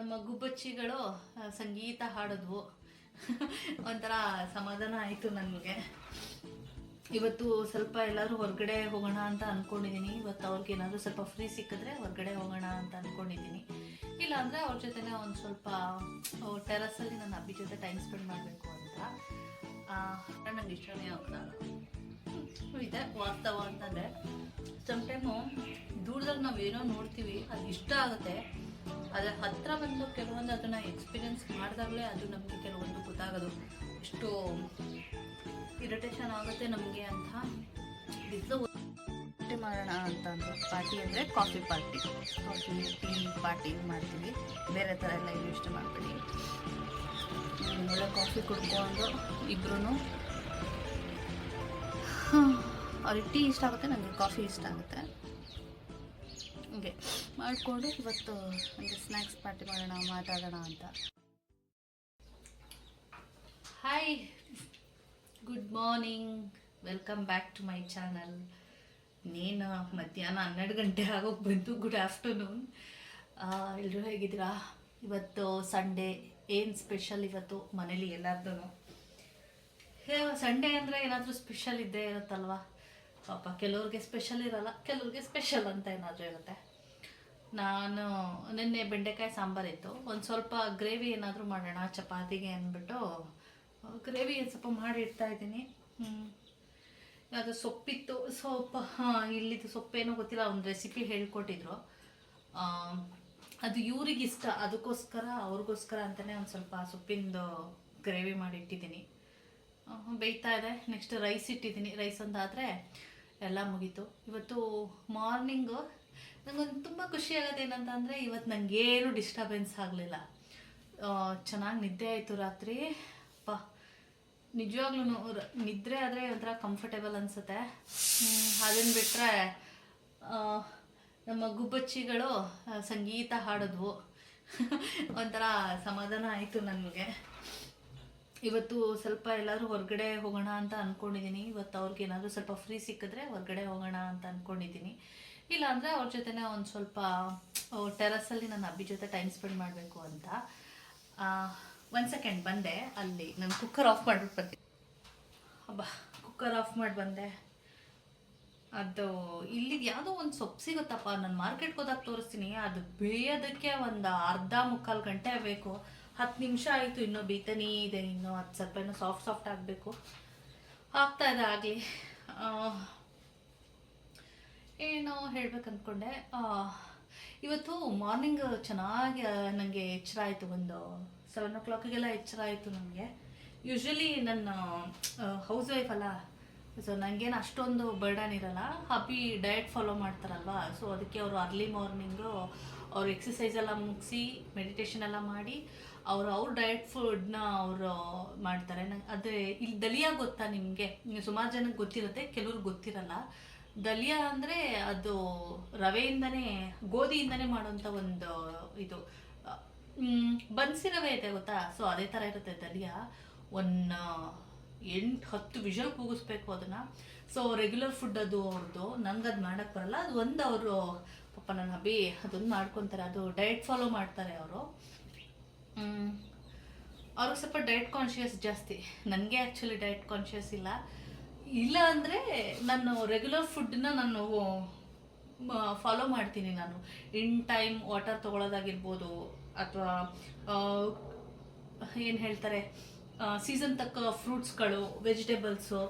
ನಮ್ಮ ಗುಬ್ಬಚ್ಚಿಗಳು ಸಂಗೀತ ಹಾಡಿದ್ವು. ಒಂಥರ ಸಮಾಧಾನ ಆಯಿತು ನನಗೆ. ಇವತ್ತು ಸ್ವಲ್ಪ ಎಲ್ಲಾದರೂ ಹೊರಗಡೆ ಹೋಗೋಣ ಅಂತ ಅಂದ್ಕೊಂಡಿದ್ದೀನಿ. ಇವತ್ತು ಅವ್ರಿಗೆ ಏನಾದರೂ ಸ್ವಲ್ಪ ಫ್ರೀ ಸಿಕ್ಕಿದ್ರೆ ಹೊರಗಡೆ ಹೋಗೋಣ ಅಂತ ಅಂದ್ಕೊಂಡಿದ್ದೀನಿ. ಇಲ್ಲಾಂದರೆ ಅವ್ರ ಜೊತೆನೇ ಒಂದು ಸ್ವಲ್ಪ ಟೆರಸಲ್ಲಿ ನನ್ನ ಅಬ್ಬಿ ಜೊತೆ ಟೈಮ್ ಸ್ಪೆಂಡ್ ಮಾಡಬೇಕು ಅಂತ. ನನಗೆ ಇಷ್ಟನೇ ಆಗಲ್ಲ ಇದೆ ವಾಸ್ತವ ಅಂತಂದರೆ. ಸಮ್ಟೈಮು ದೂರದಲ್ಲಿ ನಾವು ಏನೋ ನೋಡ್ತೀವಿ, ಅದು ಇಷ್ಟ ಆಗುತ್ತೆ. ಆದರೆ ಹತ್ತಿರ ಬಂದು ಕೆಲವೊಂದು ಅದನ್ನು ಎಕ್ಸ್ಪೀರಿಯೆನ್ಸ್ ಮಾಡಿದಾಗಲೇ ಅದು ನಮಗೆ ಕೆಲವೊಂದು ಗೊತ್ತಾಗೋದು. ಎಷ್ಟು ಇರಿಟೇಷನ್ ಆಗುತ್ತೆ ನಮಗೆ ಅಂತ. ಬಿಸಿಲು ಪಾರ್ಟಿ ಮಾಡೋಣ ಅಂತ ಅಂದರು. ಪಾರ್ಟಿ ಅಂದರೆ coffee party, coffee tea party ಮಾಡ್ತೀವಿ. ಬೇರೆ ಥರ ಎಲ್ಲ ಏನು ಇಷ್ಟ ಮಾಡಬೇಡಿ. ಒಳ್ಳೆ ಕಾಫಿ ಕುಡ್ಕೊಂಡು ಇಬ್ಬರೂ, ಅವ್ರಿಗೆ ಟೀ ಇಷ್ಟ ಆಗುತ್ತೆ, ನನಗೆ ಕಾಫಿ ಇಷ್ಟ ಆಗುತ್ತೆ. ಹಂಗೆ ಮಾಡಿಕೊಂಡು ಇವತ್ತು ನನಗೆ ಸ್ನ್ಯಾಕ್ಸ್ ಪಾರ್ಟಿ ಮಾಡೋಣ, ಮಾತಾಡೋಣ ಅಂತ. Hi, good morning, welcome back to my channel. ಇನ್ನೇನು ಮಧ್ಯಾಹ್ನ 12 ಗಂಟೆ ಆಗೋಗಿ ಬಂತು. Good afternoon. ಎಲ್ಲರೂ ಹೇಗಿದ್ದೀರಾ? ಇವತ್ತು ಸಂಡೇ. ಏನು ಸ್ಪೆಷಲ್ ಇವತ್ತು ಮನೇಲಿ ಎಲ್ಲರದ್ದು? ಸಂಡೇ ಅಂದರೆ ಏನಾದರೂ ಸ್ಪೆಷಲ್ ಇದ್ದೇ ಇರುತ್ತಲ್ವ. ಪಾಪ ಕೆಲವ್ರಿಗೆ ಸ್ಪೆಷಲ್ ಇರೋಲ್ಲ, ಕೆಲವ್ರಿಗೆ ಸ್ಪೆಷಲ್ ಅಂತ ಏನಾದರೂ ಇರುತ್ತೆ. ನಾನು ನಿನ್ನೆ ಬೆಂಡೆಕಾಯಿ ಸಾಂಬಾರಿತ್ತು, ಒಂದು ಸ್ವಲ್ಪ ಗ್ರೇವಿ ಏನಾದರೂ ಮಾಡೋಣ ಚಪಾತಿಗೆ ಅಂದ್ಬಿಟ್ಟು ಗ್ರೇವಿ ಒಂದು ಸ್ವಲ್ಪ ಮಾಡಿ ಇಡ್ತಾ ಇದ್ದೀನಿ. ಅದು ಸೊಪ್ಪಿತ್ತು, ಇಲ್ಲಿದ್ದು ಸೊಪ್ಪೇನೋ ಗೊತ್ತಿಲ್ಲ, ಒಂದು ರೆಸಿಪಿ ಹೇಳ್ಕೊಟ್ಟಿದ್ರು. ಅದು ಇವ್ರಿಗೆ ಇಷ್ಟ, ಅದಕ್ಕೋಸ್ಕರ ಅವ್ರಿಗೋಸ್ಕರ ಅಂತಲೇ ಒಂದು ಸ್ವಲ್ಪ ಸೊಪ್ಪಿಂದು ಗ್ರೇವಿ ಮಾಡಿ ಇಟ್ಟಿದ್ದೀನಿ. ಬೇಯ್ತಾ ಇದೆ. ನೆಕ್ಸ್ಟ್ ರೈಸ್ ಇಟ್ಟಿದ್ದೀನಿ. ರೈಸ್ ಒಂದಾದರೆ ಎಲ್ಲ ಮುಗೀತು. ಇವತ್ತು ಮಾರ್ನಿಂಗು ನನಗೊಂದು ತುಂಬ ಖುಷಿ ಆಗೋದು ಏನಂತ ಅಂದರೆ, ಇವತ್ತು ನನಗೇನು ಡಿಸ್ಟರ್ಬೆನ್ಸ್ ಆಗಲಿಲ್ಲ. ಚೆನ್ನಾಗಿ ನಿದ್ದೆ ಆಯಿತು ರಾತ್ರಿ. ನಿಜವಾಗ್ಲೂ ನಿದ್ರೆ ಆದರೆ ಒಂಥರ ಕಂಫರ್ಟೇಬಲ್ ಅನಿಸುತ್ತೆ. ಅದನ್ನು ಬಿಟ್ಟರೆ ನಮ್ಮ ಗುಬ್ಬಚ್ಚಿಗಳು ಸಂಗೀತ ಹಾಡಿದ್ವು. ಒಂಥರ ಸಮಾಧಾನ ಆಯಿತು ನನಗೆ. ಇವತ್ತು ಸ್ವಲ್ಪ ಎಲ್ಲಾದರೂ ಹೊರಗಡೆ ಹೋಗೋಣ ಅಂತ ಅಂದ್ಕೊಂಡಿದ್ದೀನಿ. ಇವತ್ತು ಅವ್ರಿಗೆ ಏನಾದರೂ ಸ್ವಲ್ಪ ಫ್ರೀ ಸಿಕ್ಕಿದ್ರೆ ಹೊರಗಡೆ ಹೋಗೋಣ ಅಂತ ಅಂದ್ಕೊಂಡಿದ್ದೀನಿ. ಇಲ್ಲಾಂದರೆ ಅವ್ರ ಜೊತೆನೇ ಒಂದು ಸ್ವಲ್ಪ ಟೆರಸಲ್ಲಿ ನನ್ನ ಅಬ್ಬಿ ಜೊತೆ ಟೈಮ್ ಸ್ಪೆಂಡ್ ಮಾಡಬೇಕು ಅಂತ. 1 ಸೆಕೆಂಡ್ ಬಂದೆ. ಅಲ್ಲಿ ನಾನು ಕುಕ್ಕರ್ ಆಫ್ ಮಾಡಿಬಿಟ್ಟು ಬರ್ತೀನಿ. ಕುಕ್ಕರ್ ಆಫ್ ಮಾಡಿ ಬಂದೆ. ಅದು ಇಲ್ಲಿಗೆ ಯಾವುದೋ ಒಂದು ಸೊಪ್ಪು ಸಿಗುತ್ತಪ್ಪ, ನಾನು ಮಾರ್ಕೆಟ್ಗೆ ಹೋದಾಗ ತೋರಿಸ್ತೀನಿ. ಅದು ಬೇಯೋದಕ್ಕೆ ಒಂದು ಅರ್ಧ ಮುಕ್ಕಾಲು ಗಂಟೆ ಬೇಕು. 10 ನಿಮಿಷ ಆಯಿತು, ಇನ್ನೂ ಬೇಯ್ತಾನೇ ಇದೆ. ಇನ್ನೂ ಅದು ಸ್ವಲ್ಪ ಇನ್ನೂ ಸಾಫ್ಟ್ ಆಗಬೇಕು. ಆಗ್ತಾ ಇದೆ ಆಗಲಿ. ಏನೋ ಹೇಳ್ಬೇಕು ಅಂದ್ಕೊಂಡೆ. ಇವತ್ತು ಮಾರ್ನಿಂಗ್ ಚೆನ್ನಾಗಿ ನನಗೆ ಎಚ್ಚರ ಆಯಿತು. ಒಂದು 7 o'clockಗೆಲ್ಲ ಎಚ್ಚರ ಆಯಿತು ನನಗೆ. ಯೂಶ್ವಲಿ ನನ್ನ ಹೌಸ್ ವೈಫ್ ಅಲ್ಲ, ಸೊ ನನಗೇನು ಅಷ್ಟೊಂದು ಬರ್ಡನ್ ಇರಲ್ಲ. ಹಬ್ಬಿ ಡಯಟ್ ಫಾಲೋ ಮಾಡ್ತಾರಲ್ವ, ಸೊ ಅದಕ್ಕೆ ಅವರು ಅರ್ಲಿ ಮಾರ್ನಿಂಗು ಅವ್ರು ಎಕ್ಸಸೈಸ್ ಎಲ್ಲ ಮುಗಿಸಿ ಮೆಡಿಟೇಷನ್ ಎಲ್ಲ ಮಾಡಿ ಅವ್ರ ಡಯಟ್ ಫುಡ್ನ ಅವರು ಮಾಡ್ತಾರೆ. ಅದೇ ಇಲ್ಲಿ ದಲಿಯಾ ಗೊತ್ತಾ ನಿಮಗೆ? ಸುಮಾರು ಜನಕ್ಕೆ ಗೊತ್ತಿರುತ್ತೆ, ಕೆಲವ್ರಿಗೆ ಗೊತ್ತಿರಲ್ಲ. ದಲಿಯಾ ಅಂದರೆ ಅದು ರವೆಯಿಂದನೇ, ಗೋಧಿಯಿಂದನೇ ಮಾಡೋಂಥ ಒಂದು ಇದು. ಬನ್ಸಿ ರವೆ ಇದೆ ಗೊತ್ತಾ? ಸೊ ಅದೇ ಥರ ಇರುತ್ತೆ ದಲಿಯಾ. 8-10 ವಿಷಲ್ ಕೂಗಿಸ್ಬೇಕು ಅದನ್ನು. ಸೊ ರೆಗ್ಯುಲರ್ ಫುಡ್ ಅದು ಅವ್ರದ್ದು. ನನಗೆ ಅದು ಮಾಡೋಕ್ಕೆ ಬರಲ್ಲ. ಅದು ಒಂದು ಅವರು ಪಾಪ ನನ್ನ ಹಬ್ಬಿ ಅದೊಂದು ಮಾಡ್ಕೊತಾರೆ. ಅದು ಡಯಟ್ ಫಾಲೋ ಮಾಡ್ತಾರೆ ಅವರು. ಅವ್ರಿಗೆ ಸ್ವಲ್ಪ ಡಯಟ್ ಕಾನ್ಷಿಯಸ್ ಜಾಸ್ತಿ. ನನಗೆ ಆ್ಯಕ್ಚುಲಿ ಡಯಟ್ ಕಾನ್ಷಿಯಸ್ ಇಲ್ಲ ಅಂದರೆ ನಾನು ರೆಗ್ಯುಲರ್ ಫುಡ್ನ ನಾನು ಫಾಲೋ ಮಾಡ್ತೀನಿ. ನಾನು ಇನ್ ಟೈಮ್ ವಾಟರ್ ತೊಗೊಳೋದಾಗಿರ್ಬೋದು, ಅಥವಾ ಏನು ಹೇಳ್ತಾರೆ ಸೀಸನ್ ತಕ್ಕ ಫ್ರೂಟ್ಸ್ಗಳು, ವೆಜಿಟೇಬಲ್ಸು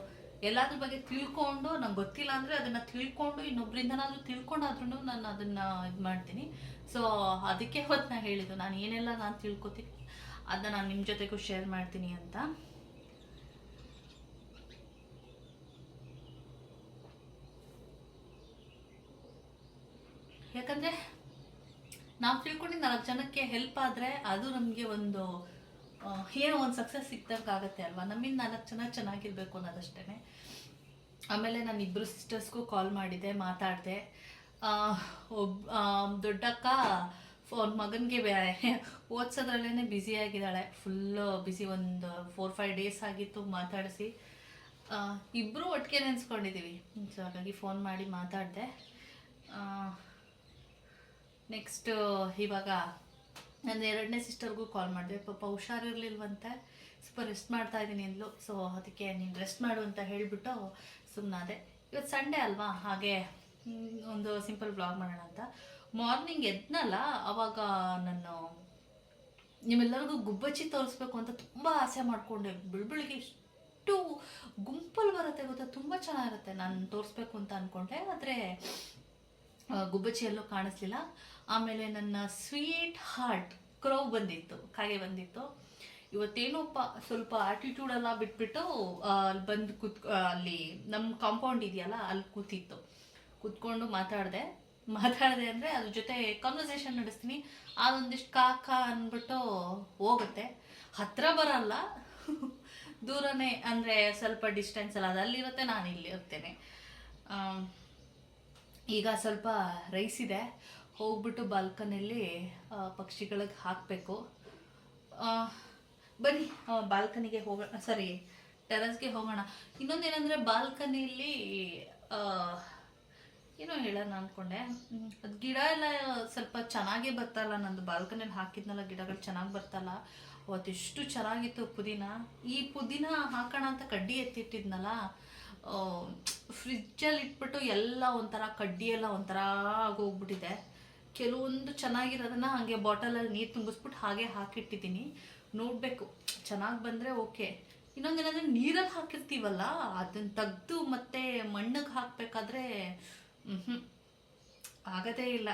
ಎಲ್ಲದ್ರ ಬಗ್ಗೆ ತಿಳ್ಕೊಂಡು, ನಂಗೆ ಗೊತ್ತಿಲ್ಲ ಅಂದರೆ ಅದನ್ನು ತಿಳ್ಕೊಂಡು ಇನ್ನೊಬ್ಬರಿಂದನಾದರೂ ತಿಳ್ಕೊಂಡಾದ್ರೂ ನಾನು ಅದನ್ನು ಇದು ಮಾಡ್ತೀನಿ. ಸೊ ಅದಕ್ಕೆ ಹೊತ್ತು ನಾನು ಹೇಳಿದ್ದು, ನಾನು ಏನೆಲ್ಲ ನಾನು ತಿಳ್ಕೊತೀನಿ ಅದನ್ನ ನಾನು ನಿಮ್ಮ ಜೊತೆಗೂ ಶೇರ್ ಮಾಡ್ತೀನಿ ಅಂತ. ಯಾಕಂದರೆ ನಾವು ತಿಳ್ಕೊಂಡು 4 ಜನಕ್ಕೆ ಹೆಲ್ಪ್ ಆದರೆ ಅದು ನಮಗೆ ಒಂದು ಏನೋ ಒಂದು ಸಕ್ಸಸ್ ಸಿಕ್ದಂಗಾಗತ್ತೆ ಅಲ್ವಾ. ನಮ್ಮಿಂದ 4 ಜನ ಚೆನ್ನಾಗಿರ್ಬೇಕು ಅನ್ನೋದಷ್ಟೇ. ಆಮೇಲೆ ನಾನು 2 ಸಿಸ್ಟರ್ಸ್ಗೂ ಕಾಲ್ ಮಾಡಿದೆ, ಮಾತಾಡಿದೆ. ದೊಡ್ಡಕ್ಕ ಮಗನಿಗೆ ಓದಿಸೋದ್ರಲ್ಲೇ ಬ್ಯುಸಿಯಾಗಿದ್ದಾಳೆ, ಫುಲ್ಲು ಬ್ಯುಸಿ. ಒಂದು 4-5 ಡೇಸ್ ಆಗಿತ್ತು ಮಾತಾಡಿಸಿ. ಇಬ್ಬರೂ ಒಟ್ಟಿಗೆ ನೆನೆಸ್ಕೊಂಡಿದ್ದೀವಿ. ಸೊ ಹಾಗಾಗಿ ಫೋನ್ ಮಾಡಿ ಮಾತಾಡಿದೆ. ನೆಕ್ಸ್ಟ್ ಇವಾಗ ನನ್ನ ಎರಡನೇ ಸಿಸ್ಟರ್ಗೂ ಕಾಲ್ ಮಾಡಿದೆ. ಪಾಪ ಹುಷಾರಿರ್ಲಿಲ್ವಂತೆ, ಸ್ವಲ್ಪ ರೆಸ್ಟ್ ಮಾಡ್ತಾ ಇದ್ದೀನಿ ಅಂದ್ಲು. ಸೊ ಅದಕ್ಕೆ ನೀನು ರೆಸ್ಟ್ ಮಾಡು ಅಂತ ಹೇಳಿಬಿಟ್ಟು ಸುಮ್ಮನಾದೆ. ಇವತ್ತು ಸಂಡೇ ಅಲ್ವಾ, ಹಾಗೆ ಒಂದು ಸಿಂಪಲ್ ಬ್ಲಾಗ್ ಮಾಡೋಣ ಅಂತ. ಮಾರ್ನಿಂಗ್ ಎದ್ನಲ್ಲ, ಅವಾಗ ನಾನು ನಿಮ್ಮೆಲ್ಲರಿಗೂ ಗುಬ್ಬಚ್ಚಿ ತೋರಿಸ್ಬೇಕು ಅಂತ ತುಂಬ ಆಸೆ ಮಾಡಿಕೊಂಡೆ. ಬೆಳಗ್ಗೆ ಎಷ್ಟು ಗುಂಪಲ್ಲಿ ಬರುತ್ತೆ ಗೊತ್ತಾ, ತುಂಬ ಚೆನ್ನಾಗಿರುತ್ತೆ. ನಾನು ತೋರಿಸ್ಬೇಕು ಅಂತ ಅಂದ್ಕೊಂಡೆ, ಆದರೆ ಗುಬ್ಬಚ್ಚಿ ಎಲ್ಲೂ ಕಾಣಿಸ್ಲಿಲ್ಲ. ಆಮೇಲೆ ನನ್ನ ಸ್ವೀಟ್ ಹಾರ್ಟ್ ಕ್ರೌ ಬಂದಿತ್ತು, ಕಾಗೆ ಬಂದಿತ್ತು. ಇವತ್ತೇನೋಪ್ಪ ಸ್ವಲ್ಪ ಆಟಿಟ್ಯೂಡೆಲ್ಲ ಬಿಟ್ಬಿಟ್ಟು ಅಲ್ಲಿ ಬಂದು ಅಲ್ಲಿ ನಮ್ಮ ಕಾಂಪೌಂಡ್ ಇದೆಯಲ್ಲ, ಅಲ್ಲಿ ಕೂತ್ಕೊಂಡು ಮಾತಾಡಿದೆ ಅಂದರೆ ಅದ್ರ ಜೊತೆ ಕಾನ್ವರ್ಸೇಷನ್ ನಡೆಸ್ತೀನಿ. ಅದೊಂದಿಷ್ಟು ಕಾಕ ಅಂದ್ಬಿಟ್ಟು ಹೋಗುತ್ತೆ, ಹತ್ರ ಬರಲ್ಲ, ದೂರನೇ, ಅಂದರೆ ಸ್ವಲ್ಪ ಡಿಸ್ಟೆನ್ಸ್ ಅಲ್ಲ, ಅದು ಅಲ್ಲಿರುತ್ತೆ, ನಾನು ಇಲ್ಲಿ ಇರ್ತೇನೆ. ಈಗ ಸ್ವಲ್ಪ ರೈಸ್ ಇದೆ, ಹೋಗ್ಬಿಟ್ಟು ಬಾಲ್ಕನಿಯಲ್ಲಿ ಪಕ್ಷಿಗಳಿಗೆ ಹಾಕಬೇಕು. ಬನ್ನಿ ಬಾಲ್ಕನಿಗೆ ಹೋಗೋಣ, ಸಾರಿ ಟೆರಸ್ಗೆ ಹೋಗೋಣ. ಇನ್ನೊಂದೇನೆಂದರೆ ಬಾಲ್ಕನಿಯಲ್ಲಿ ಏನೋ ಹೇಳೋಣ ಅಂದ್ಕೊಂಡೆ. ಅದು ಗಿಡ ಎಲ್ಲ ಸ್ವಲ್ಪ ಚೆನ್ನಾಗೇ ಬರ್ತಲ್ಲ, ನಂದು ಬಾಲ್ಕನಿಯಲ್ಲಿ ಹಾಕಿದ್ನಲ್ಲ ಗಿಡಗಳು ಚೆನ್ನಾಗಿ ಬರ್ತಲ್ಲ. ಅವತ್ತೆಷ್ಟು ಚೆನ್ನಾಗಿತ್ತು ಪುದೀನ. ಈ ಪುದೀನ ಹಾಕೋಣ ಅಂತ ಕಡ್ಡಿ ಎತ್ತಿಟ್ಟಿದ್ನಲ್ಲ, ಫ್ರಿಜ್ಜಲ್ಲಿ ಇಟ್ಬಿಟ್ಟು ಎಲ್ಲ ಒಂಥರ ಕಡ್ಡಿ ಎಲ್ಲ ಒಂಥರ ಆಗೋಗ್ಬಿಟ್ಟಿದೆ. ಕೆಲವೊಂದು ಚೆನ್ನಾಗಿರೋದನ್ನ ಹಾಗೆ ಬಾಟಲಲ್ಲಿ ನೀರು ತುಂಬಿಸ್ಬಿಟ್ಟು ಹಾಗೆ ಹಾಕಿಟ್ಟಿದ್ದೀನಿ. ನೋಡಬೇಕು, ಚೆನ್ನಾಗಿ ಬಂದರೆ ಓಕೆ. ಇನ್ನೊಂದೇನಂದರೆ ನೀರಲ್ಲಿ ಹಾಕಿರ್ತೀವಲ್ಲ, ಅದನ್ನು ತೆಗೆದು ಮತ್ತೆ ಮಣ್ಣಿಗೆ ಹಾಕಬೇಕಾದ್ರೆ ಆಗೋದೇ ಇಲ್ಲ.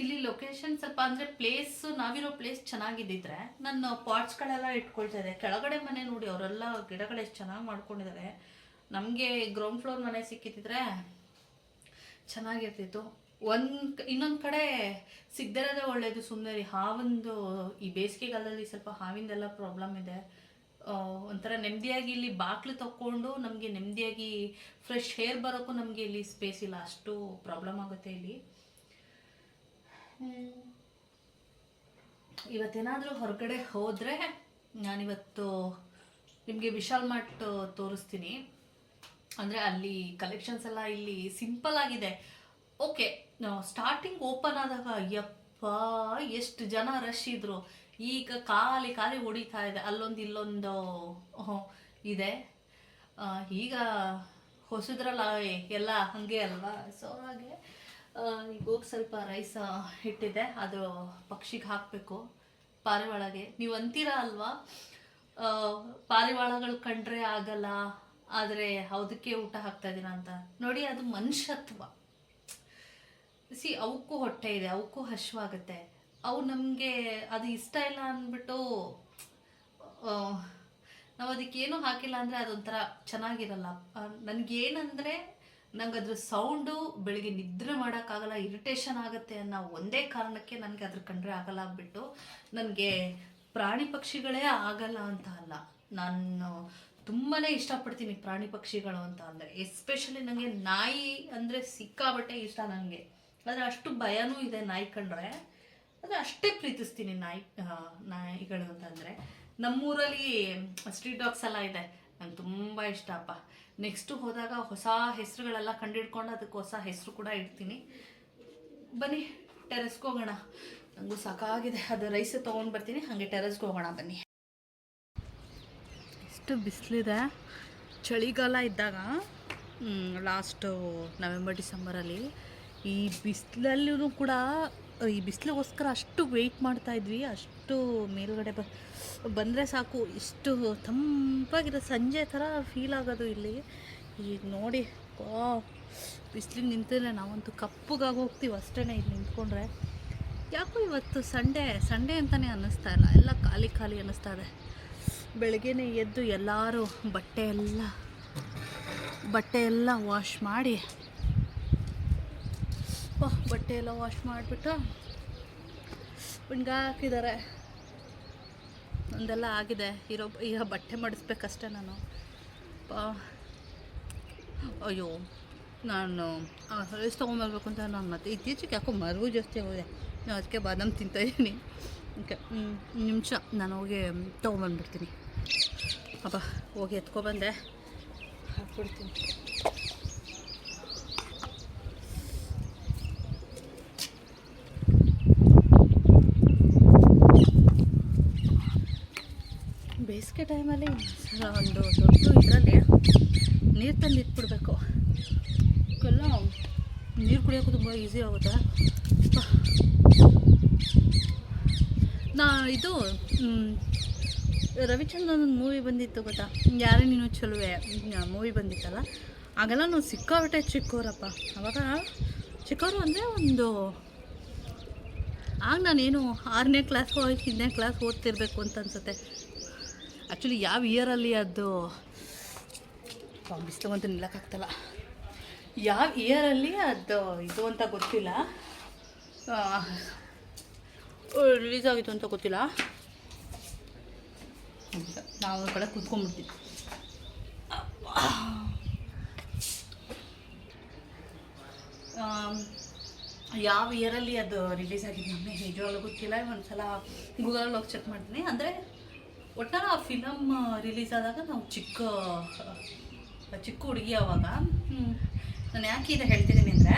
ಇಲ್ಲಿ ಲೊಕೇಶನ್ ಸ್ವಲ್ಪ ಅಂದರೆ ಪ್ಲೇಸು, ನಾವಿರೋ ಪ್ಲೇಸ್ ಚೆನ್ನಾಗಿದ್ದಿದ್ರೆ ನಾನು ಪಾಟ್ಸ್ಗಳೆಲ್ಲ ಇಟ್ಕೊಳ್ತಾ ಇದ್ದೆ. ಕೆಳಗಡೆ ಮನೆ ನೋಡಿ, ಅವರೆಲ್ಲ ಗಿಡಗಳು ಎಷ್ಟು ಚೆನ್ನಾಗಿ ಮಾಡ್ಕೊಂಡಿದ್ದಾರೆ. ನಮಗೆ ಗ್ರೌಂಡ್ ಫ್ಲೋರ್ ಮನೆ ಸಿಕ್ಕಿದ್ರೆ ಚೆನ್ನಾಗಿರ್ತಿತ್ತು. ಇನ್ನೊಂದು ಕಡೆ ಸಿಗದಿರೋದೇ ಒಳ್ಳೆಯದು. ಸುಮ್ಮನೆ ಹಾವಿಂದು ಈ ಬೇಸಿಗೆಗಾಲದಲ್ಲಿ ಸ್ವಲ್ಪ ಹಾವಿಂದೆಲ್ಲ ಪ್ರಾಬ್ಲಮ್ ಇದೆ. ಒಂಥರ ನೆಮ್ಮದಿಯಾಗಿ ಇಲ್ಲಿ ಬಾಗಿಲು ತಕ್ಕೊಂಡು ನಮಗೆ ನೆಮ್ಮದಿಯಾಗಿ ಫ್ರೆಶ್ ಏರ್ ಬರೋಕ್ಕೂ ನಮಗೆ ಇಲ್ಲಿ ಸ್ಪೇಸ್ ಇಲ್ಲ, ಅಷ್ಟು ಪ್ರಾಬ್ಲಮ್ ಆಗುತ್ತೆ ಇಲ್ಲಿ. ಇವತ್ತೇನಾದರೂ ಹೊರಗಡೆ ಹೋದರೆ ನಾನಿವತ್ತು ನಿಮಗೆ ವಿಶಾಲ್ ಮಾರ್ಟ್ ತೋರಿಸ್ತೀನಿ. ಅಂದರೆ ಅಲ್ಲಿ ಕಲೆಕ್ಷನ್ಸ್ ಎಲ್ಲ ಇಲ್ಲಿ ಸಿಂಪಲ್ ಆಗಿದೆ. ಓಕೆ, ಸ್ಟಾರ್ಟಿಂಗ್ ಓಪನ್ ಆದಾಗ ಯಪ್ಪ ಎಷ್ಟು ಜನ ರಶ್ ಇದ್ರು. ಈಗ ಖಾಲಿ ಹೊಡಿತಾ ಇದೆ, ಅಲ್ಲೊಂದು ಇಲ್ಲೊಂದು ಇದೆ. ಈಗ ಹೊಸದ್ರಲ್ಲ ಎಲ್ಲ ಹಾಗೆ ಅಲ್ವಾ. ಸೊ ಹಾಗೆ ಈಗ ಹೋಗಿ ಸ್ವಲ್ಪ ರೈಸ್ ಇಟ್ಟಿದೆ, ಅದು ಪಕ್ಷಿಗೆ ಹಾಕಬೇಕು. ಪಾರಿವಾಳಗೆ ನೀವು ಅಂತೀರಾ ಅಲ್ವಾ, ಪಾರಿವಾಳಗಳು ಕಂಡ್ರೆ ಆಗಲ್ಲ, ಆದರೆ ಅದಕ್ಕೆ ಊಟ ಹಾಕ್ತಾ ಇದ್ದೀರಾ ಅಂತ. ನೋಡಿ, ಅದು ಮನುಷ್ಯತ್ವ. ಅವಕ್ಕೂ ಹೊಟ್ಟೆ ಇದೆ, ಅವಕ್ಕೂ ಹಶ್ವಾಗುತ್ತೆ. ಅವು ನಮಗೆ ಅದು ಇಷ್ಟ ಇಲ್ಲ ಅಂದ್ಬಿಟ್ಟು ನಾವು ಅದಕ್ಕೇನು ಹಾಕಿಲ್ಲ ಅಂದರೆ ಅದೊಂಥರ ಚೆನ್ನಾಗಿರಲ್ಲ. ನನಗೇನಂದರೆ ನಂಗೆ ಅದ್ರ ಸೌಂಡು ಬೆಳಿಗ್ಗೆ ನಿದ್ರೆ ಮಾಡೋಕ್ಕಾಗಲ್ಲ, ಇರಿಟೇಷನ್ ಆಗುತ್ತೆ ಅನ್ನೋ ಒಂದೇ ಕಾರಣಕ್ಕೆ ನನಗೆ ಅದ್ರ ಕಂಡ್ರೆ ಆಗಲ್ಲ ಆಗ್ಬಿಟ್ಟು. ನನಗೆ ಪ್ರಾಣಿ ಪಕ್ಷಿಗಳೇ ಆಗಲ್ಲ ಅಂತ ಅಲ್ಲ, ನಾನು ತುಂಬಾ ಇಷ್ಟಪಡ್ತೀನಿ ಪ್ರಾಣಿ ಪಕ್ಷಿಗಳು ಅಂತ ಅಂದರೆ. ಎಸ್ಪೆಷಲಿ ನನಗೆ ನಾಯಿ ಅಂದರೆ ಸಿಕ್ಕಾಬಟ್ಟೆ ಇಷ್ಟ ನನಗೆ. ಆದರೆ ಅಷ್ಟು ಭಯನೂ ಇದೆ ನಾಯಿ ಕಂಡ್ರೆ, ಆದರೆ ಅಷ್ಟೇ ಪ್ರೀತಿಸ್ತೀನಿ ನಾಯಿಗಳು ಅಂತಂದರೆ. ನಮ್ಮೂರಲ್ಲಿ ಸ್ಟ್ರೀಟ್ ಡಾಗ್ಸ್ ಎಲ್ಲ ಇದೆ, ನಂಗೆ ತುಂಬ ಇಷ್ಟಪ್ಪ. ನೆಕ್ಸ್ಟು ಹೋದಾಗ ಹೊಸ ಹೆಸರುಗಳೆಲ್ಲ ಕಂಡಿಡ್ಕೊಂಡು ಅದಕ್ಕೆ ಹೊಸ ಹೆಸರು ಕೂಡ ಇಡ್ತೀನಿ. ಬನ್ನಿ ಟೆರೆಸ್ಗೆ ಹೋಗೋಣ, ನನಗೂ ಸಾಕಾಗಿದೆ. ಅದು ರೈಸ್ ತೊಗೊಂಡು ಬರ್ತೀನಿ, ಹಾಗೆ ಟೆರೆಸ್ಗೆ ಹೋಗೋಣ ಬನ್ನಿ. ಎಷ್ಟು ಬಿಸಿಲಿದೆ. ಚಳಿಗಾಲ ಇದ್ದಾಗ ಲಾಸ್ಟು ನವೆಂಬರ್ ಡಿಸೆಂಬರಲ್ಲಿ ಈ ಬಿಸಿಲಲ್ಲೂ ಕೂಡ ಈ ಬಿಸಿಲಿಗೋಸ್ಕರ ಅಷ್ಟು ವೆಯ್ಟ್ ಮಾಡ್ತಾಯಿದ್ವಿ. ಅಷ್ಟು ಮೇಲುಗಡೆ ಬಂದರೆ ಸಾಕು, ಇಷ್ಟು ತಂಪಾಗಿರೋ ಸಂಜೆ ಥರ ಫೀಲ್ ಆಗೋದು ಇಲ್ಲಿ. ಈಗ ನೋಡಿ, ಬಿಸಿಲಿಗೆ ನಿಂತಿದ್ರೆ ನಾವಂತೂ ಕಪ್ಪಗಾಗಿ ಹೋಗ್ತೀವಿ ಅಷ್ಟೇ ಇಲ್ಲಿ ನಿಂತ್ಕೊಂಡ್ರೆ. ಯಾಕೋ ಇವತ್ತು ಸಂಡೇ ಅಂತಲೇ ಅನ್ನಿಸ್ತಾ ಇಲ್ಲ, ಎಲ್ಲ ಖಾಲಿ ಅನ್ನಿಸ್ತಾ ಇದೆ. ಬೆಳಗ್ಗೆನೇ ಎದ್ದು ಎಲ್ಲರೂ ಬಟ್ಟೆ ಎಲ್ಲ ವಾಶ್ ಮಾಡಿ ಮಾಡಿಬಿಟ್ಟು ಹಾಕಿದ್ದಾರೆ. ಒಂದೆಲ್ಲ ಆಗಿದೆ, ಈಗ ಬಟ್ಟೆ ಮಡಿಸ್ಬೇಕಷ್ಟೆ ನಾನು. ಅಯ್ಯೋ, ನಾನು ರೈಸ್ ತೊಗೊಂಬರ್ಬೇಕು ಅಂತ ನಾನು ಮತ್ತೆ ಇತ್ತೀಚೆಗೆ ಯಾಕೋ ಮರವು ಜಾಸ್ತಿ ಆಗಿದೆ, ನಾನು ಅದಕ್ಕೆ ಬಾದಾಮ್ ತಿಂತಾಯಿದ್ದೀನಿ. ಓಕೆ, ನಿಮಿಷ ನಾನು ಹೋಗಿ ತೊಗೊಂಬಂದ್ಬಿಡ್ತೀನಿ. ಅಪ್ಪ ಹೋಗಿ ಎತ್ಕೊಬಂದೆ, ಹಾಕ್ಬಿಡ್ತೀನಿ. ಬೇಸಿಗೆ ಟೈಮಲ್ಲಿ ಒಂದು ದೊಡ್ಡ ಇದರಲ್ಲಿ ನೀರು ತಂದು ಇಟ್ಬಿಡ್ಬೇಕು. ಎಲ್ಲ ನೀರು ಕುಡಿಯೋಕ್ಕೂ ತುಂಬ ಈಸಿ ಆಗುತ್ತೆ. ಇದು ರವಿಚಂದ್ರನ್ ಮೂವಿ ಬಂದಿತ್ತು ಗೊತ್ತಾ, ಯಾರೇ ನೀನು ಚಲುವೆ ಮೂವಿ ಬಂದಿತ್ತಲ್ಲ, ಆಗೆಲ್ಲ ನಾವು ಸಿಕ್ಕಾಬಿಟ್ಟೆ ಚಿಕ್ಕವರಪ್ಪ. ಅವಾಗ ಚಿಕ್ಕವರು ಅಂದರೆ ಆಗ ನಾನೇನು 6ನೇ ಕ್ಲಾಸ್ 5ನೇ ಕ್ಲಾಸ್ ಓದ್ತಿರ್ಬೇಕು ಅಂತ ಅನ್ಸುತ್ತೆ. ಆ್ಯಕ್ಚುಲಿ ಯಾವ ಇಯರಲ್ಲಿ ಅದು ಬಿಸಿಲು ಅಂತ ನಿಲ್ಲಕ್ಕಾಗ್ತಲ್ಲ, ಯಾವ ಇಯರಲ್ಲಿ ಅದು ಇದು ಅಂತ ಗೊತ್ತಿಲ್ಲ, ರಿಲೀಸ್ ಆಗಿತ್ತು ಅಂತ ಗೊತ್ತಿಲ್ಲ. ನಾವು ಒಂದು ಕಡೆ ಕೂತ್ಕೊಂಡ್ಬಿಡ್ತೀವಿ. ಯಾವ ಇಯರಲ್ಲಿ ಅದು ರಿಲೀಸ್ ಆಗಿದೆ ನಮಗೆ ನಿಜವಾಗ್ಲೂ ಗೊತ್ತಿಲ್ಲ. ಒಂದ್ಸಲ ಗೂಗಲಲ್ಲಿ ಹೋಗಿ ಚೆಕ್ ಮಾಡ್ತೀನಿ. ಅಂದರೆ ಒಟ್ಟಾರೆ ಆ ಫಿಲಮ್ ರಿಲೀಸ್ ಆದಾಗ ನಾವು ಚಿಕ್ಕ ಹುಡುಗಿ ಆವಾಗ. ನಾನು ಯಾಕೆ ಇದು ಹೇಳ್ತಿದ್ದೀನಿ ಅಂದರೆ,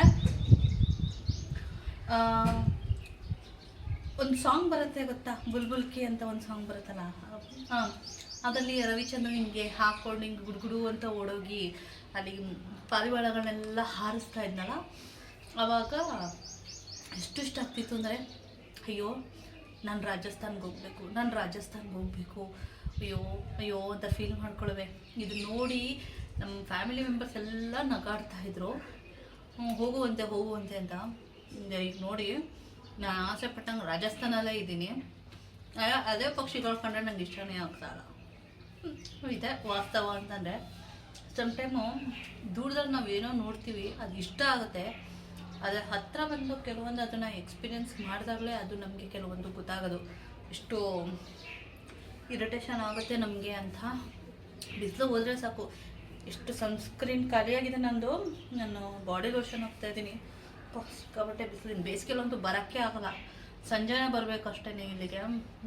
ಒಂದು ಸಾಂಗ್ ಬರುತ್ತೆ ಗೊತ್ತಾ, ಬುಲ್ಬುಲ್ಕಿ ಅಂತ ಒಂದು ಸಾಂಗ್ ಬರುತ್ತಲ್ಲ, ಅದರಲ್ಲಿ ರವಿಚಂದ್ರನ್ ಹಿಂಗೆ ಹಾಕ್ಕೊಂಡು ಹಿಂಗೆ ಗುಡುಗುಡು ಅಂತ ಓಡೋಗಿ ಅಲ್ಲಿ ಪಾರಿವಾಳಗಳನ್ನೆಲ್ಲ ಹಾರಿಸ್ತಾ ಇದ್ನಲ್ಲ, ಆವಾಗ ಎಷ್ಟು ಇಷ್ಟ ಆಗ್ತಿತ್ತು ಅಂದರೆ, ಅಯ್ಯೋ ನಾನು ರಾಜಸ್ಥಾನ್ಗೆ ಹೋಗಬೇಕು, ಅಯ್ಯೋ ಅಂತ ಫೀಲ್ ಮಾಡ್ಕೊಳ್ವೆ. ಇದು ನೋಡಿ ನಮ್ಮ ಫ್ಯಾಮಿಲಿ ಮೆಂಬರ್ಸ್ ಎಲ್ಲ ನಗಾಡ್ತಾಯಿದ್ರು, ಹೋಗುವಂತೆ ಅಂತ. ಈಗ ನೋಡಿ ನಾನು ಆಸೆ ಪಟ್ಟಂಗೆ ರಾಜಸ್ಥಾನಲ್ಲೇ ಇದ್ದೀನಿ, ಅದೇ ಪಕ್ಷಿಗಳು ಕಂಡ್ರೆ ನಂಗೆ ಇಷ್ಟನೇ ಆಗ್ತಾಯಿಲ್ಲ. ಇದೆ ವಾಸ್ತವ ಅಂತಂದರೆ, ಸಮ್ಟೈಮು ದೂರದಲ್ಲಿ ನಾವು ಏನೋ ನೋಡ್ತೀವಿ, ಅದು ಇಷ್ಟ ಆಗುತ್ತೆ, ಅದರ ಹತ್ತಿರ ಬಂದು ಕೆಲವೊಂದು ಅದನ್ನು ಎಕ್ಸ್ಪೀರಿಯೆನ್ಸ್ ಮಾಡಿದಾಗಲೇ ಅದು ನಮಗೆ ಕೆಲವೊಂದು ಗೊತ್ತಾಗೋದು, ಎಷ್ಟು ಇರಿಟೇಷನ್ ಆಗುತ್ತೆ ನಮಗೆ ಅಂತ. ಬಿಸಿಲು ಹೋದರೆ ಸಾಕು, ಎಷ್ಟು ಸನ್ಸ್ಕ್ರೀನ್ ಖಾಲಿಯಾಗಿದೆ ನಂದು, ನಾನು ಬಾಡಿ ಲೋಷನ್ ಹಾಕ್ತಾಯಿದ್ದೀನಿ. ಸಿಕ್ಕಾಬಟ್ಟೆ ಬಿಸಿಲಿನ ಬೇಸಿಗೆಲ್ಲಂತೂ ಬರೋಕ್ಕೆ ಆಗಲ್ಲ, ಸಂಜೆನೇ ಬರಬೇಕು ಅಷ್ಟೇ ಇಲ್ಲಿಗೆ,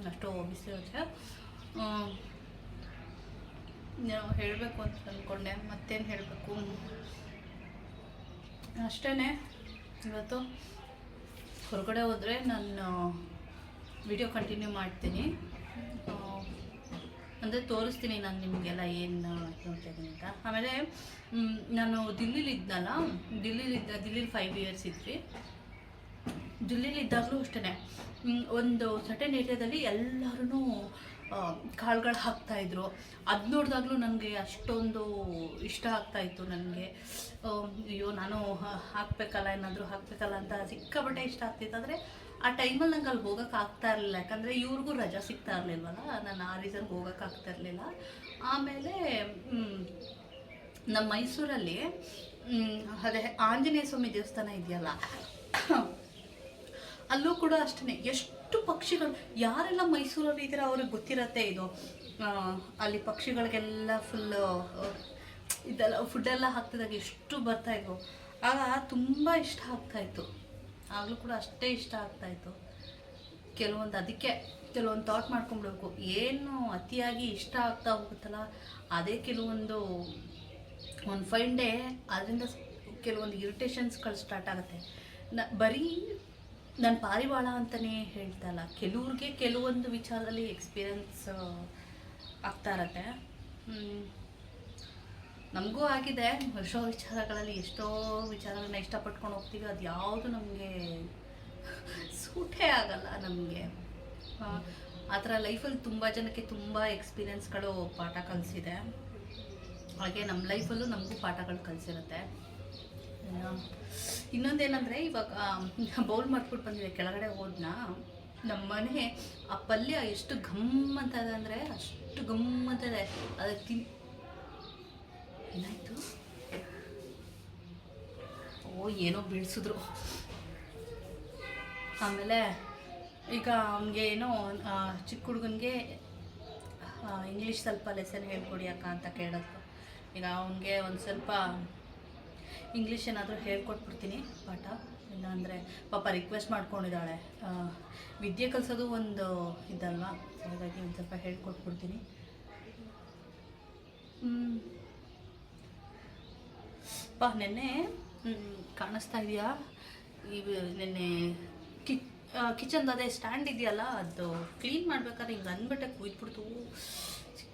ಅಷ್ಟು ಬಿಸಿಲಿರುತ್ತೆ. ಹೇಳಬೇಕು ಅಂತ ಅಂದ್ಕೊಂಡೆ, ಮತ್ತೇನು ಹೇಳಬೇಕು, ಅಷ್ಟೇ. ಇವತ್ತು ಹೊರಗಡೆ ಹೋದರೆ ನಾನು ವಿಡಿಯೋ ಕಂಟಿನ್ಯೂ ಮಾಡ್ತೀನಿ, ಅಂದರೆ ತೋರಿಸ್ತೀನಿ ನಾನು ನಿಮಗೆಲ್ಲ ಏನು ನೋಡ್ತಾಯಿದ್ದೀನಿ ಅಂತ. ಆಮೇಲೆ ನಾನು ದಿಲ್ಲಿಲಿ 5 ಇಯರ್ಸ್ ಇದ್ವಿ. ದಿಲ್ಲಿಲಿದ್ದಾಗಲೂ ಅಷ್ಟೇ, ಒಂದು ಸರ್ಟೆನ್ ಏರಿಯಾದಲ್ಲಿ ಎಲ್ಲರೂ ಕಾಳುಗಳು ಹಾಕ್ತಾಯಿದ್ರು. ಅದು ನೋಡಿದಾಗಲೂ ನನಗೆ ಅಷ್ಟೊಂದು ಇಷ್ಟ ಆಗ್ತಾಯಿತ್ತು ನನಗೆ. ಅಯ್ಯೋ ನಾನು ಏನಾದರೂ ಹಾಕಬೇಕಲ್ಲ ಅಂತ ಸಿಕ್ಕಾಪಟ್ಟೆ ಇಷ್ಟ ಆಗ್ತಿತ್ತು. ಆದರೆ ಆ ಟೈಮಲ್ಲಿ ನಂಗೆ ಅಲ್ಲಿ ಹೋಗೋಕೆ ಆಗ್ತಾ ಇರಲಿಲ್ಲ, ಯಾಕಂದರೆ ಇವ್ರಿಗೂ ರಜಾ ಸಿಗ್ತಾ ಇರಲಿಲ್ವಲ್ಲ, ನಾನು ಆ ರೀಸನ್ಗೆ ಹೋಗೋಕೆ ಆಗ್ತಾ ಇರಲಿಲ್ಲ. ಆಮೇಲೆ ನಮ್ಮ ಮೈಸೂರಲ್ಲಿ ಅದೇ ಆಂಜನೇಯ ಸ್ವಾಮಿ ದೇವಸ್ಥಾನ ಇದೆಯಲ್ಲ, ಅಲ್ಲೂ ಕೂಡ ಅಷ್ಟೇ ಎಷ್ಟು ಪಕ್ಷಿಗಳು. ಯಾರೆಲ್ಲ ಮೈಸೂರಲ್ಲಿ ಇದ್ದೀರ ಅವ್ರಿಗೆ ಗೊತ್ತಿರತ್ತೆ ಇದು. ಅಲ್ಲಿ ಪಕ್ಷಿಗಳಿಗೆಲ್ಲ ಫುಲ್ಲು ಇದೆಲ್ಲ ಫುಡ್ಡೆಲ್ಲ ಹಾಕ್ತಿದ್ದಾಗ ಎಷ್ಟು ಬರ್ತಾಯಿದ್ವು. ಆಗ ತುಂಬ ಇಷ್ಟ ಆಗ್ತಾಯಿತ್ತು, ಆಗಲೂ ಕೂಡ ಅಷ್ಟೇ ಇಷ್ಟ ಆಗ್ತಾಯಿತ್ತು. ಅದಕ್ಕೆ ಕೆಲವೊಂದು ಥಾಟ್ ಮಾಡ್ಕೊಂಬಿಡ್ಬೇಕು, ಏನು ಅತಿಯಾಗಿ ಇಷ್ಟ ಆಗ್ತಾ ಹೋಗುತ್ತಲ್ಲ, ಅದೇ ಕೆಲವೊಂದು ಒಂದು ಫೈನ್ ಡೇ ಅದರಿಂದ ಕೆಲವೊಂದು ಇರಿಟೇಷನ್ಸ್ಗಳು ಸ್ಟಾರ್ಟ್ ಆಗುತ್ತೆ. ಬರೀ ನಾನು ಪಾರಿವಾಳ ಅಂತಲೇ ಹೇಳ್ತಾ ಇಲ್ಲ, ಕೆಲವ್ರಿಗೆ ಕೆಲವೊಂದು ವಿಚಾರದಲ್ಲಿ ಎಕ್ಸ್ಪೀರಿಯನ್ಸ್ ಆಗ್ತಾ ಇರತ್ತೆ. ನಮಗೂ ಆಗಿದೆ ಎಷ್ಟೋ ವಿಚಾರಗಳನ್ನ ಇಷ್ಟಪಟ್ಕೊಂಡು ಹೋಗ್ತೀವಿ, ಅದು ಯಾವುದು ನಮಗೆ ಸೂಟೇ ಆಗಲ್ಲ ನಮಗೆ. ಆ ಥರ ಲೈಫಲ್ಲಿ ತುಂಬ ಜನಕ್ಕೆ ತುಂಬ ಎಕ್ಸ್ಪೀರಿಯನ್ಸ್ಗಳು ಪಾಠ ಕಲಿಸಿದೆ. ಹಾಗೆ ನಮ್ಮ ಲೈಫಲ್ಲೂ ನಮಗೂ ಪಾಠಗಳು ಕಲಿಸಿರುತ್ತೆ. ಇನ್ನೊಂದೇನೆಂದರೆ, ಇವಾಗ ಬೌಲ್ ಮಾಡ್ಬಿಟ್ಟು ಬಂದಿದೆ, ಕೆಳಗಡೆ ಹೋದ್ನ ನಮ್ಮ ಮನೆ ಆ ಪಲ್ಯ ಎಷ್ಟು ಘಮ್ ಅಂತ ಇದೆ ಅಂದರೆ ಅಷ್ಟು ಘಮ್ ಅಂತ ಇದೆ. ಅದಕ್ಕೆ ಏನಾಯಿತು, ಏನೋ ಬೀಳ್ಸಿದ್ರು. ಆಮೇಲೆ ಈಗ ಅವನಿಗೆ ಏನೋ ಚಿಕ್ಕ ಹುಡುಗನಿಗೆ ಇಂಗ್ಲೀಷ್ ಸ್ವಲ್ಪ ಲೆಸನ್ ಹೇಳ್ಕೊಡಿ ಅಕ್ಕ ಅಂತ ಕೇಳಿದ್ರು. ಈಗ ಅವನಿಗೆ ಒಂದು ಸ್ವಲ್ಪ ಇಂಗ್ಲೀಷ್ ಏನಾದರೂ ಹೇಳ್ಕೊಟ್ಬಿಡ್ತೀನಿ ಪಾಠ, ಇಲ್ಲಾಂದರೆ ಪಾಪ ರಿಕ್ವೆಸ್ಟ್ ಮಾಡ್ಕೊಂಡಿದ್ದಾಳೆ. ವಿದ್ಯೆ ಕಲಿಸೋದು ಒಂದು ಇದಲ್ವಾ, ಹಾಗಾಗಿ ಒಂದು ಸ್ವಲ್ಪ ಹೇಳ್ಕೊಟ್ಬಿಡ್ತೀನಿ. ನೆನ್ನೆ ಕಾಣಿಸ್ತಾ ಇದೆಯಾ, ನೆನ್ನೆ ಕಿಚನ್ದು ಅದೇ ಸ್ಟ್ಯಾಂಡ್ ಇದೆಯಲ್ಲ, ಅದು ಕ್ಲೀನ್ ಮಾಡ್ಬೇಕಾದ್ರೆ ಹಿಂಗೆ ಅಂದ್ಬಿಟ್ಟೆ ಕೂಯ್ದ್ಬಿಡ್ತು.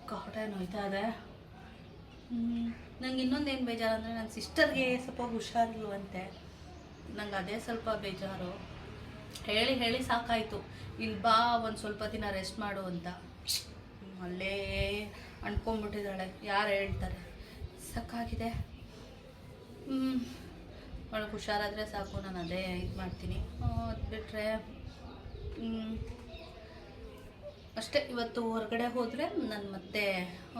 ಸಿಕ್ಕಾಪಟ್ಟೆ ನೋಯ್ತಾ ಇದೆ. ನಂಗೆ ಇನ್ನೊಂದೇನು ಬೇಜಾರು ಅಂದರೆ ನನ್ನ ಸಿಸ್ಟರ್ಗೆ ಸ್ವಲ್ಪ ಹುಷಾರಿಲ್ವಂತೆ. ನಂಗೆ ಅದೇ ಸ್ವಲ್ಪ ಬೇಜಾರು. ಹೇಳಿ ಹೇಳಿ ಸಾಕಾಯಿತು, ಇಲ್ಲಿ ಬಾ ಒಂದು ಸ್ವಲ್ಪ ದಿನ ರೆಸ್ಟ್ ಮಾಡು ಅಂತ. ಅಲ್ಲೇ ಅಂದ್ಕೊಂಡ್ಬಿಟ್ಟಿದ್ದಾಳೆ. ಯಾರು ಹೇಳ್ತಾರೆ, ಸಾಕಾಗಿದೆ. ಒಳಗೆ ಹುಷಾರಾದರೆ ಸಾಕು, ನಾನು ಅದೇ ಇದು ಮಾಡ್ತೀನಿ. ಅದು ಬಿಟ್ಟರೆ ಅಷ್ಟೇ. ಇವತ್ತು ಹೊರಗಡೆ ಹೋದರೆ ನಾನು ಮತ್ತೆ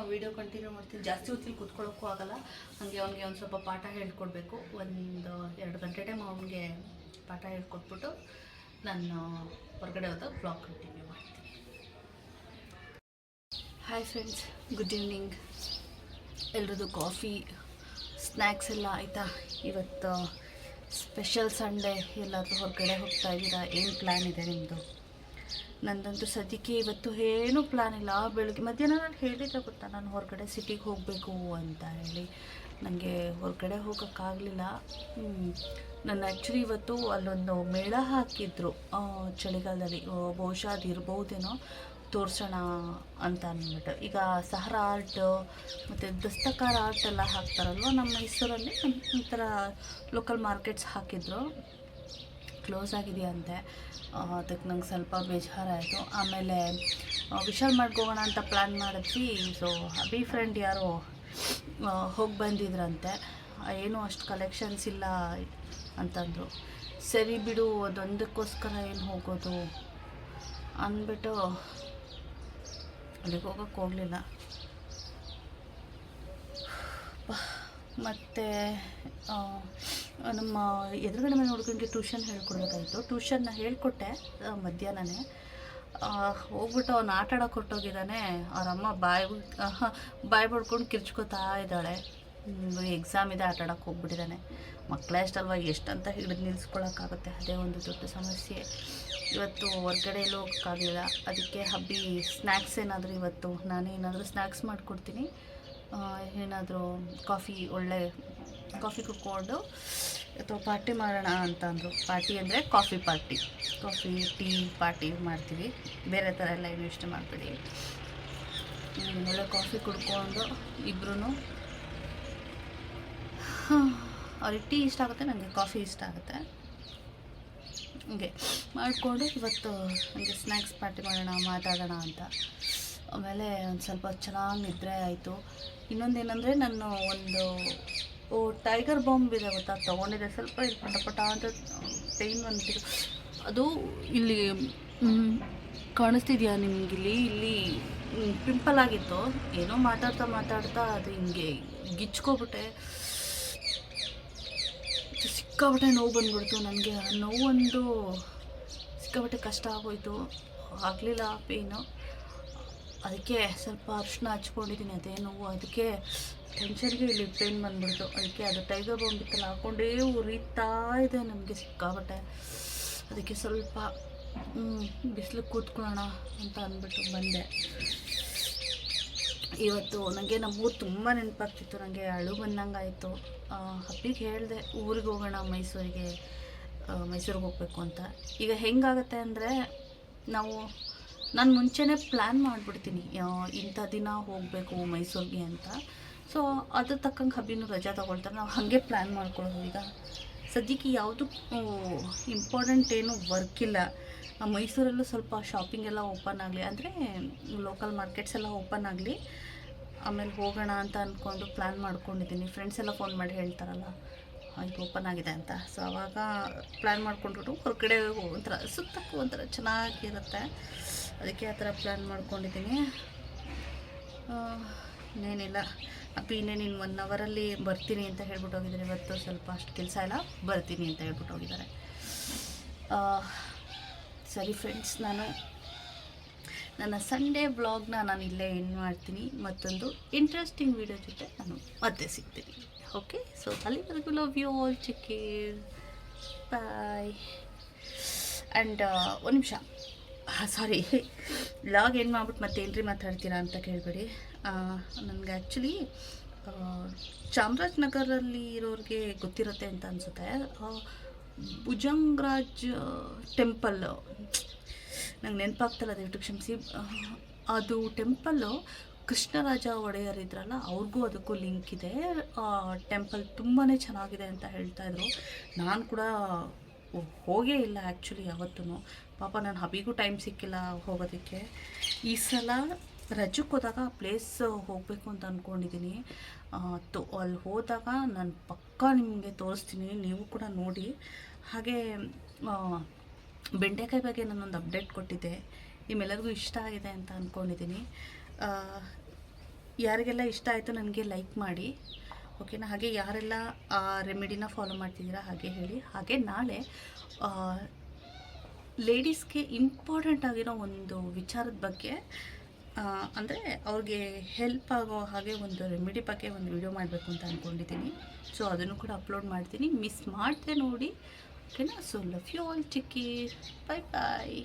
ವೀಡಿಯೋ ಕಂಟಿನ್ಯೂ ಮಾಡ್ತೀನಿ. ಜಾಸ್ತಿ ಹೊತ್ತಿಗೆ ಕೂತ್ಕೊಳ್ಳೋಕ್ಕೂ ಆಗಲ್ಲ. ಹಾಗೆ ಅವ್ನಿಗೆ ಒಂದು ಸ್ವಲ್ಪ ಪಾಠ ಹೇಳ್ಕೊಡ್ಬೇಕು. ಒಂದು 2 ಗಂಟೆ ಟೈಮ್ ಅವ್ನಿಗೆ ಪಾಠ ಹೇಳ್ಕೊಟ್ಬಿಟ್ಟು ನಾನು ಹೊರಗಡೆ ಹೋದಾಗ ಬ್ಲಾಗ್ ಕಂಟಿನ್ಯೂ ಮಾಡ್ತೀನಿ. Hi friends, good evening. ಎಲ್ರದ್ದು ಕಾಫಿ ಸ್ನ್ಯಾಕ್ಸ್ ಎಲ್ಲ ಆಯಿತಾ? ಇವತ್ತು ಸ್ಪೆಷಲ್ ಸಂಡೇ. ಎಲ್ಲಾದರೂ ಹೊರಗಡೆ ಹೋಗ್ತಾ ಇದ್ದೀರಾ? ಏನು ಪ್ಲ್ಯಾನ್ ಇದೆ ನಿಮ್ಮದು? ನಂದಂತೂ ಸದ್ಯಕ್ಕೆ ಇವತ್ತು ಏನೂ ಪ್ಲ್ಯಾನ್ ಇಲ್ಲ. ಬೆಳಗ್ಗೆ ಮಧ್ಯಾಹ್ನ ನಾನು ಹೇಳಿದ್ದೆ ಗೊತ್ತಾ, ನಾನು ಹೊರಗಡೆ ಸಿಟಿಗೆ ಹೋಗಬೇಕು ಅಂತ ಹೇಳಿ. ನನಗೆ ಹೊರಗಡೆ ಹೋಗೋಕ್ಕಾಗಲಿಲ್ಲ. ನಾನು ಆ್ಯಕ್ಚುಲಿ ಇವತ್ತು ಅಲ್ಲೊಂದು ಮೇಳ ಹಾಕಿದ್ರು ಚಳಿಗಾಲದಲ್ಲಿ. ಬಹುಶಃ ಅದು ಇರ್ಬೋದೇನೋ, ತೋರಿಸೋಣ ಅಂತ ಅಂದ್ಬಿಟ್ಟು. ಈಗ ಸಹರಾ ಆರ್ಟ್ ಮತ್ತು ದಸ್ತಕಾರ ಆರ್ಟ್ ಎಲ್ಲ ಹಾಕ್ತಾರಲ್ವ ನಮ್ಮ ಮೈಸೂರಲ್ಲಿ, ಒಂಥರ ಲೋಕಲ್ ಮಾರ್ಕೆಟ್ಸ್ ಹಾಕಿದ್ರು. ಕ್ಲೋಸ್ ಆಗಿದೆಯಂತೆ. ಅದಕ್ಕೆ ನಂಗೆ ಸ್ವಲ್ಪ ಬೇಜಾರಾಯಿತು. ಆಮೇಲೆ ವಿಶಾಲ್ ಹೋಗೋಣ ಅಂತ ಪ್ಲ್ಯಾನ್ ಮಾಡಿದ್ವಿ. ಸೊ ಅಭಿ ಫ್ರೆಂಡ್ ಯಾರೋ ಹೋಗಿ ಬಂದಿದ್ರಂತೆ. ಏನೂ ಅಷ್ಟು ಕಲೆಕ್ಷನ್ಸ್ ಇಲ್ಲ ಅಂತಂದರು. ಸರಿ ಬಿಡು, ಅದೊಂದಕ್ಕೋಸ್ಕರ ಏನು ಹೋಗೋದು ಅಂದ್ಬಿಟ್ಟು ಅಲ್ಲಿಗೆ ಹೋಗೋಕ್ಕೆ ಹೋಗಲಿಲ್ಲ. ಮತ್ತು ನಮ್ಮ ಎದುರುಗಡೆ ಮನೆ ಹುಡುಗನಿಗೆ ಟ್ಯೂಷನ್ ಹೇಳ್ಕೊಡ್ಬೇಕಾಯಿತು. ಟ್ಯೂಷನ್ನ ಹೇಳ್ಕೊಟ್ಟೆ ಮಧ್ಯಾಹ್ನನೇ. ಹೋಗ್ಬಿಟ್ಟು ಅವ್ನು ಆಟ ಆಡೋಕೆ ಹೊರಟೋಗಿದ್ದಾನೆ. ಅವರಮ್ಮ ಬಾಯಿ ಬಡ್ಕೊಂಡು ಕಿರ್ಚ್ಕೋತಾ ಇದ್ದಾಳೆ. ಎಕ್ಸಾಮ್ ಇದೆ, ಆಟ ಆಡೋಕೆ ಹೋಗ್ಬಿಟ್ಟಿದ್ದಾನೆ. ಮಕ್ಕಳೇ ಅಷ್ಟಲ್ವ, ಎಷ್ಟಂತ ಹಿಡಿದು ನಿಲ್ಲಿಸ್ಕೊಳಕ್ಕಾಗುತ್ತೆ. ಅದೇ ಒಂದು ದೊಡ್ಡ ಸಮಸ್ಯೆ. ಇವತ್ತು ಹೊರಗಡೆ ಎಲ್ಲೂ ಹೋಗೋಕ್ಕಾಗಲಿಲ್ಲ. ಅದಕ್ಕೆ ಹಬ್ಬಿ ಸ್ನ್ಯಾಕ್ಸ್ ಏನಾದರೂ ಇವತ್ತು ನಾನೇನಾದರೂ ಸ್ನ್ಯಾಕ್ಸ್ ಮಾಡಿಕೊಡ್ತೀನಿ. ಏನಾದರೂ ಒಳ್ಳೆ ಕಾಫಿ ಕುಡ್ಕೊಂಡು ಅಥವಾ ಪಾರ್ಟಿ ಮಾಡೋಣ ಅಂತ ಅಂದರು. ಪಾರ್ಟಿ ಅಂದರೆ ಕಾಫಿ ಟೀ ಪಾರ್ಟಿ ಮಾಡ್ತೀವಿ. ಬೇರೆ ಥರ ಎಲ್ಲ ಏನು ಇಷ್ಟ ಮಾಡಬೇಡಿ. ಒಳ್ಳೆ ಕಾಫಿ ಕುಡ್ಕೊಂಡು ಇಬ್ಬರೂ, ಅವ್ರಿಗೆ ಟೀ ಇಷ್ಟ ಆಗುತ್ತೆ, ನನಗೆ ಕಾಫಿ ಇಷ್ಟ ಆಗುತ್ತೆ. ಹಂಗೆ ಮಾಡಿಕೊಂಡು ಇವತ್ತು ಹಂಗೆ ಸ್ನ್ಯಾಕ್ಸ್ ಪಾರ್ಟಿ ಮಾಡೋಣ, ಮಾತಾಡೋಣ ಅಂತ. ಆಮೇಲೆ ಒಂದು ಸ್ವಲ್ಪ ಚೆನ್ನಾಗಿ ನಿದ್ರೆ ಆಯಿತು. ಇನ್ನೊಂದೇನೆಂದರೆ, ನಾನು ಒಂದು ಟೈಗರ್ ಬಾಂಬ್ ಇದೆ ಗೊತ್ತಾ, ತೊಗೊಂಡಿದ್ದೆ. ಸ್ವಲ್ಪ ಇಲ್ಲಿ ಪಟ ಅಂತ ಪೇಯ್ನ್ ಬಂದಿದ್ದು. ಅದು ಇಲ್ಲಿ ಕಾಣಿಸ್ತಿದೆಯಾ ನಿಮಗಿಲ್ಲಿ? ಇಲ್ಲಿ ಪಿಂಪಲ್ ಆಗಿತ್ತು. ಏನೋ ಮಾತಾಡ್ತಾ ಅದು ಹಿಂಗೆ ಗಿಚ್ಕೊಬಿಟ್ಟೆ. ಸಿಕ್ಕಾಪಟ್ಟೆ ನೋವು ಬಂದ್ಬಿಡ್ತು ನನಗೆ. ಆ ನೋವೊಂದು ಸಿಕ್ಕಾಪಟ್ಟೆ ಕಷ್ಟ ಆಗೋಯ್ತು. ಆಗಲಿಲ್ಲ ಪೇಯ್ನು. ಅದಕ್ಕೆ ಸ್ವಲ್ಪ ಅರಿಶಿನ ಹಚ್ಕೊಂಡಿದ್ದೀನಿ. ಅದೇ ನೋವು, ಅದಕ್ಕೆ ಟೆನ್ಷನ್ಗೆ ಇಲ್ಲಿ ಪೇಯ್ನ್ ಬಂದ್ಬಿಡ್ತು. ಅದಕ್ಕೆ ಅದು ಟೈಗರ್ ಬಾಂಬ್ ಇತ್ತಲ್ಲ, ಹಾಕ್ಕೊಂಡೇ ಉರಿತಾ ಇದೆ ನನಗೆ ಸಿಕ್ಕಾಪಟ್ಟೆ. ಅದಕ್ಕೆ ಸ್ವಲ್ಪ ಬಿಸಿಲಿಗೆ ಕೂತ್ಕೊಳ್ಳೋಣ ಅಂತ ಅಂದ್ಬಿಟ್ಟು ಬಂದೆ. ಇವತ್ತು ನನಗೆ ನಮ್ಮೂರು ತುಂಬ ನೆನಪಾಗ್ತಿತ್ತು. ನನಗೆ ಅಳು ಬಂದಂಗಾಯಿತು. ಹಬ್ಬಿಗೆ ಹೇಳಿದೆ ಊರಿಗೆ ಹೋಗೋಣ, ಮೈಸೂರಿಗೆ ಹೋಗಬೇಕು ಅಂತ. ಈಗ ಹೆಂಗಾಗುತ್ತೆ ಅಂದರೆ, ನಾನು ಮುಂಚೆನೇ ಪ್ಲ್ಯಾನ್ ಮಾಡಿಬಿಡ್ತೀನಿ, ಇಂಥ ದಿನ ಹೋಗಬೇಕು ಮೈಸೂರಿಗೆ ಅಂತ. ಸೊ ಅದ್ರ ತಕ್ಕಂಗೆ ಹಬ್ಬಿನೂ ರಜಾ ತೊಗೊಳ್ತಾರೆ. ನಾವು ಹಾಗೆ ಪ್ಲ್ಯಾನ್ ಮಾಡ್ಕೊಳ್ಳೋದು. ಈಗ ಸದ್ಯಕ್ಕೆ ಯಾವುದು ಇಂಪಾರ್ಟೆಂಟ್ ಏನು ವರ್ಕ್ ಇಲ್ಲ. ಮೈಸೂರಲ್ಲೂ ಸ್ವಲ್ಪ ಶಾಪಿಂಗ್ ಎಲ್ಲ ಓಪನ್ ಆಗಲಿ, ಅಂದರೆ ಲೋಕಲ್ ಮಾರ್ಕೆಟ್ಸ್ ಎಲ್ಲ ಓಪನ್ ಆಗಲಿ, ಆಮೇಲೆ ಹೋಗೋಣ ಅಂತ ಅಂದ್ಕೊಂಡು ಪ್ಲ್ಯಾನ್ ಮಾಡ್ಕೊಂಡಿದ್ದೀನಿ. ಫ್ರೆಂಡ್ಸ್ ಎಲ್ಲ ಫೋನ್ ಮಾಡಿ ಹೇಳ್ತಾರಲ್ಲ, ಇದು ಓಪನ್ ಆಗಿದೆ ಅಂತ. ಸೊ ಆವಾಗ ಪ್ಲ್ಯಾನ್ ಮಾಡ್ಕೊಂಡ್ಬಿಟ್ಟು ಹೊರಗಡೆ ಒಂಥರ ಸುತ್ತಕ್ಕೂ ಒಂಥರ ಚೆನ್ನಾಗಿರುತ್ತೆ. ಅದಕ್ಕೆ ಆ ಥರ ಪ್ಲ್ಯಾನ್ ಮಾಡ್ಕೊಂಡಿದ್ದೀನಿ. ಇನ್ನೇನಿಲ್ಲ. ಇನ್ನೇನು 1 ಅವರಲ್ಲಿ ಬರ್ತೀನಿ ಅಂತ ಹೇಳ್ಬಿಟ್ಟು ಹೋಗಿದ್ದಾರೆ. ಇವತ್ತು ಸ್ವಲ್ಪ ಅಷ್ಟು ಕೆಲಸ ಇಲ್ಲ, ಬರ್ತೀನಿ ಅಂತ ಹೇಳ್ಬಿಟ್ಟು ಹೋಗಿದ್ದಾರೆ. ಸರಿ ಫ್ರೆಂಡ್ಸ್, ನನ್ನ ಸಂಡೇ ವ್ಲಾಗ್ನ ನಾನು ಇಲ್ಲೇ ಎಂಡ್ ಮಾಡ್ತೀನಿ. ಮತ್ತೊಂದು ಇಂಟ್ರೆಸ್ಟಿಂಗ್ ವಿಡಿಯೋ ಜೊತೆ ನಾನು ಮತ್ತೆ ಸಿಗ್ತೀನಿ. ಓಕೆ, ಸೊ ಅಲ್ಲಿವರೆಗೂ love you all, take care, bye. And ಒಂದು ನಿಮಿಷ, ಸಾರಿ, ವ್ಲಾಗ್ ಏನು ಮಾಡ್ಬಿಟ್ಟು ಮತ್ತೇನ್ರಿ ಮಾತಾಡ್ತೀರಾ ಅಂತ ಕೇಳಬೇಡಿ. ನನಗೆ ಆ್ಯಕ್ಚುಲಿ ಚಾಮರಾಜನಗರಲ್ಲಿ ಇರೋರಿಗೆ ಗೊತ್ತಿರುತ್ತೆ ಅಂತ ಅನಿಸುತ್ತೆ. ಭುಜಂಗರಾಜ್ ಟೆಂಪಲ್ಲು, ನಂಗೆ ನೆನಪಾಗ್ತಲ್ಲ, ದಯವಿಟ್ಟು ಕ್ಷಮಿಸಿ. ಅದು ಟೆಂಪಲ್ಲು ಕೃಷ್ಣರಾಜ ಒಡೆಯರ್ ಇದ್ರಲ್ಲ, ಅವ್ರಿಗೂ ಅದಕ್ಕೂ ಲಿಂಕ್ ಇದೆ. ಟೆಂಪಲ್ ತುಂಬಾ ಚೆನ್ನಾಗಿದೆ ಅಂತ ಹೇಳ್ತಾಯಿದ್ರು. ನಾನು ಕೂಡ ಹೋಗೇ ಇಲ್ಲ ಆ್ಯಕ್ಚುಲಿ ಯಾವತ್ತೂ. ಪಾಪ ನನ್ನ ಹಬಿಗೂ ಟೈಮ್ ಸಿಕ್ಕಿಲ್ಲ ಹೋಗೋದಕ್ಕೆ. ಈ ಸಲ ರಜಕ್ಕೆ ಹೋದಾಗ ಆ ಪ್ಲೇಸ್ ಹೋಗಬೇಕು ಅಂತ ಅಂದ್ಕೊಂಡಿದ್ದೀನಿ. ಅಲ್ಲಿ ಹೋದಾಗ ನಾನು ಪಕ್ಕಾ ನಿಮಗೆ ತೋರಿಸ್ತೀನಿ, ನೀವು ಕೂಡ ನೋಡಿ. ಹಾಗೆ ಬೆಂಡೆಕಾಯಿ ಬಗ್ಗೆ ನಾನೊಂದು ಅಪ್ಡೇಟ್ ಕೊಟ್ಟಿದ್ದೆ, ನಿಮ್ಮೆಲ್ಲರಿಗೂ ಇಷ್ಟ ಆಗಿದೆ ಅಂತ ಅಂದ್ಕೊಂಡಿದ್ದೀನಿ. ಯಾರಿಗೆಲ್ಲ ಇಷ್ಟ ಆಯಿತು ನನಗೆ ಲೈಕ್ ಮಾಡಿ, ಓಕೆನಾ. ಹಾಗೆ ಯಾರೆಲ್ಲ ಆ ರೆಮಿಡಿನ ಫಾಲೋ ಮಾಡ್ತಿದ್ದೀರಾ ಹಾಗೆ ಹೇಳಿ. ಹಾಗೆ ನಾಳೆ ಲೇಡೀಸ್ಗೆ ಇಂಪಾರ್ಟೆಂಟ್ ಆಗಿರೋ ಒಂದು ವಿಚಾರದ ಬಗ್ಗೆ, ಅಂದರೆ ಅವ್ರಿಗೆ ಹೆಲ್ಪ್ ಆಗೋ ಹಾಗೆ ಒಂದು ರೆಮಿಡಿ ಬಗ್ಗೆ ಒಂದು ವಿಡಿಯೋ ಮಾಡಬೇಕು ಅಂತ ಅಂದ್ಕೊಂಡಿದ್ದೀನಿ. ಸೊ ಅದನ್ನು ಕೂಡ ಅಪ್ಲೋಡ್ ಮಾಡ್ತೀನಿ, ಮಿಸ್ ಮಾಡದೆ ನೋಡಿ, ಓಕೆನಾ. So love you all, take care, bye bye.